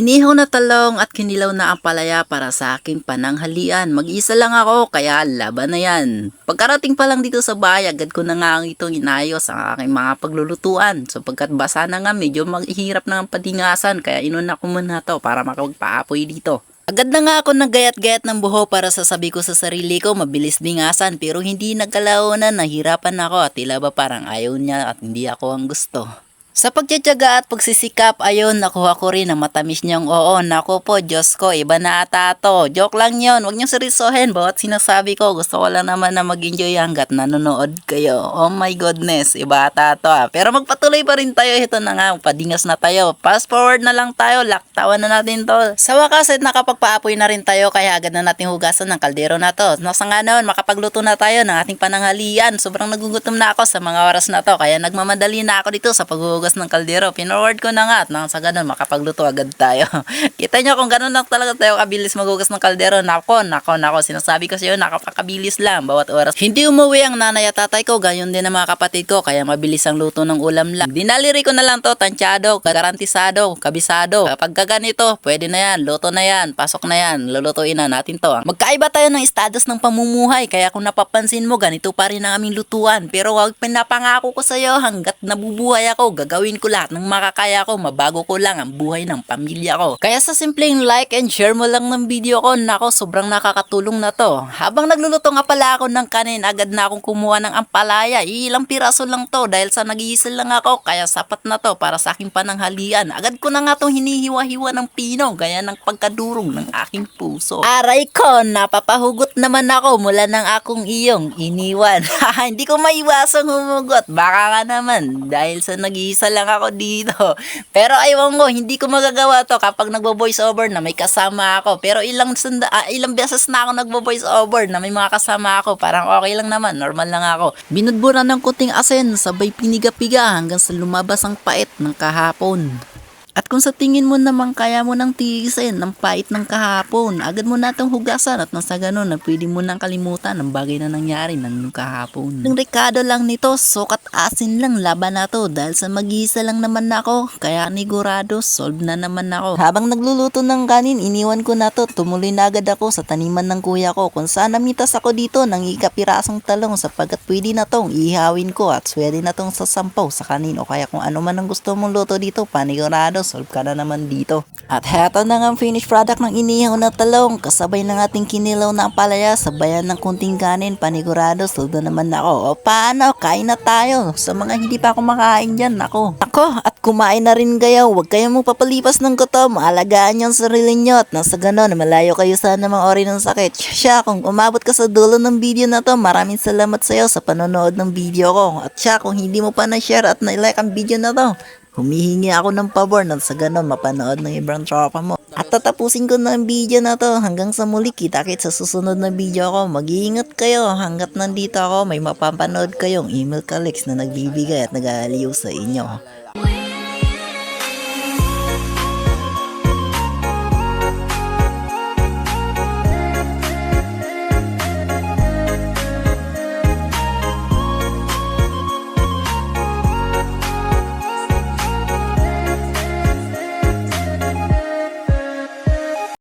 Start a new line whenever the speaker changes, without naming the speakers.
Inihaw na talong at kinilaw na ampalaya para sa aking pananghalian. Mag-isa lang ako, kaya laban na yan. Pagkarating pa lang dito sa bahay, agad ko na nga itong inayos ang aking mga paglulutuan. Sapagkat basa na nga, medyo maghihirap na ang padingasan, kaya inuna ko muna to para makapagpaapoy dito. Agad na nga ako naggayat-gayat ng buho para sasabi ko sa sarili ko mabilis dingasan, pero hindi nagkalaunan, nahirapan ako at tila ba parang ayaw niya at hindi ako ang gusto. Sa pagtsatsaga at pagsisikap, ayun, nakuha ko rin ang matamis niyang oo. Naku po, Diyos ko, iba na ata to. Joke lang yon, huwag niyong seryosohin. Bawat sinasabi ko, gusto ko lang naman na mag-enjoy hanggat nanonood kayo. Oh my goodness, iba ata to ah. Pero magpatuloy pa rin tayo, ito na nga, padingas na tayo. Fast forward na lang tayo, laktawan na natin to. Sa wakas, nakapagpaapoy na rin tayo, kaya agad na natin hugasan ng kaldero na to. Nasa nga noon, makapagluto na tayo ng ating pananghalian. Sobrang nagugutom na ako sa mga oras na to, kaya nagmamadali na ako dito sa paghuhugas ng kaldero. Pinorward ko na nga at nang sa ganun makapagluto agad tayo. Kita nyo kung ganun lang talaga tayo kabilis maghugas ng kaldero. Nako, sinasabi ko sa iyo, nakapakabilis lang bawat oras. Hindi umuwi ang nanay at tatay ko, gayon din ang mga kapatid ko, kaya mabilis ang luto ng ulam lang. Dinaliri ko na lang to, tansyado, garantisado, kabisado. Kapag ganito, pwede na yan, luto na yan, pasok na yan, lulutuin na natin to. Magkaiba tayo ng status ng pamumuhay, kaya kung napapansin mo, ganito pa rin ang aming lutuan. Pero wag pinapangako ko sa iyo, hanggat nabubuhay ako, gagawin ko lahat ng makakaya ko, mabago ko lang ang buhay ng pamilya ko. Kaya sa simpleng like and share mo lang ng video ko, nako, sobrang nakakatulong na to. Habang nagluluto nga pala ako ng kanin, agad na akong kumuha ng ampalaya. Ilang piraso lang to dahil sa nag-iisa lang ako, kaya sapat na to para sa aking pananghalian. Agad ko na nga itong hinihiwa-hiwa ng pino, gaya ng pagkadurog ng aking puso. Aray ko, napapahugot naman ako mula ng akong iyong iniwan. Hindi ko maiwasang humugot, baka nga naman dahil sa nag-iisa lang ako dito. Pero aywan mo, hindi ko magagawa to kapag nagbo-voice over na may kasama ako. Pero ilang beses na ako nagbo-voice over na may mga kasama ako. Parang okay lang naman, normal lang ako. Binudburan ng kunting asin, sabay piniga-piga hanggang sa lumabas ang pait ng kahapon. At kung sa tingin mo naman kaya mo nang tiisin ng pait ng kahapon, agad mo na itong hugasan at nasa ganun na pwede mo nang kalimutan ang bagay na nangyari ng kahapon. Yung rekado lang nito, sukat asin lang laban na to dahil sa mag-iisa lang naman ako, kaya nigurado, solve na naman ako. Habang nagluluto ng kanin, iniwan ko na to, tumuloy na agad ako sa taniman ng kuya ko kung saan namitas ako dito ng ikapirasong talong sapagkat pwede na tong ihawin ko at pwede na tong sasampaw sa kanin o kaya kung ano man ang gusto mong luto dito, panigurado, solve ka na naman dito. At heto na nga ang finished product ng inihaw na talong, kasabay ng ating kinilaw na ampalaya, sabayan ng kunting kanin, panigurado, solve na naman ako. O paano, kain na tayo. Sa mga hindi pa kumakain dyan, ako, at kumain na rin kayo, huwag kayong magpapalipas ng gutom, alagaan yung sarili nyo at nasa ganon, malayo kayo sa namang ori ng sakit. Siya, kung umabot ka sa dulo ng video na to, maraming salamat sa iyo sa panonood ng video ko. At siya, kung hindi mo pa na-share at na-like ang video na to, humihingi ako ng pabor na sa ganon mapanood ng ibang tropa mo. At tatapusin ko na ang video na to. Hanggang sa muli, kita-kits sa susunod na video ko. Mag-iingat kayo hanggat nandito ako. May mapapanood kayong email colleagues na nagbibigay at nag-aaliw sa inyo.